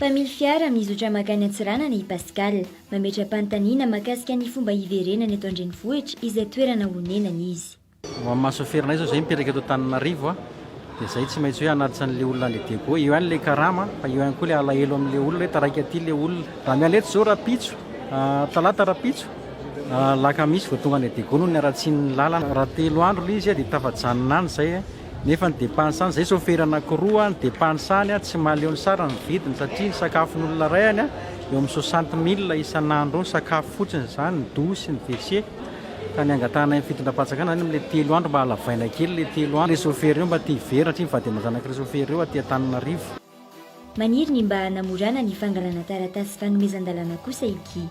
Mpamily fiara mizotra makany Antsirana i Pascal mametra-panontaniana mahakasika ny fomba hiverenany eto an-drenivohitra izay toerana honenany izy. Ho amin'ny mahasoaferinay zao izay mipetraka eto Antananarivo dia izay tsy maintsy hoe anatin'ilay olona le dego eo ihany ilay karama fa eo ihany koa ilay alahelo amin'ilay olona hoe taraiky aty ilay olona raha mialetsy zao rapitso talata rapitso lakamisy vao tonga ny dego noho ny aratsian'ny lalana raha 3 andro ilay izy dia tafajanona any izay nefa ny depensany izay sofera anankiroa ny depensany tsy mahaleo ny sara ny vidiny satria ny sakafon'olona ray any eo amin'ny 60 000 isan'andro ny sakafo fotsiny izany ny dosy ny WC ka ny angatahana ny fitondram-pahatsakana amin'ilay 3 andro mba halavaina kely ilay 3 andro ilay sofera io mba tia hiverina satria mivady amazanak'ireo sofera io aty Antananarivo. Maniry ny mba hanamorana ny fangalana taratasy fanomezan-dalàna kosa iky.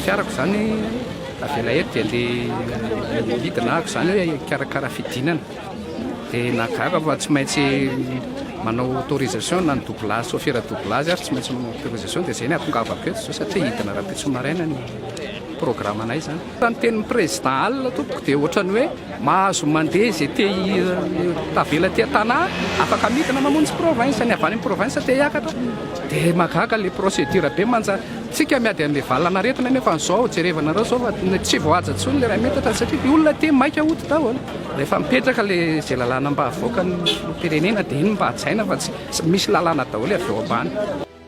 Fiarako zany avela eto dia andeha hidina ako zany hoe karakara fidinana dia nagaka fa tsy maintsy manao autorisation na ny doublage sofera doublage ary tsy maintsy manao autorisation dia izay ny atongavako eto zao satria hidina rapitso maraina ny programme anay zany. Raha ny tenin'ny président alina tompoko dia ohatrany hoe mahazo mandeha izay tavela tia tanà afaka midina mamonjy province ny avy any amin'ny province tia hiakatra dia mahagaga ilay procédure be manja tsika miady amin'ilay valana aretina nefa n'izao jerevanareo zao fa tsy voaja tsony ilay raha metatra satria ny olona tia maika hody daholo rehefa mipetraka ilay izay lalàna mba avoaka ny firenena dia iny mba hajaina fa tsy misy lalàna daholo avy eo ambany.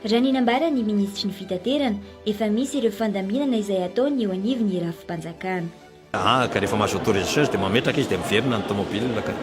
Raha ny nambara ny ministry ny fitaterana efa misy ireo fandaminana izay ataony eo anivony rafim-panjakana. Ka rehefa mahazo autorisation izy dia mametraka izy dia miverina ny tomobile ka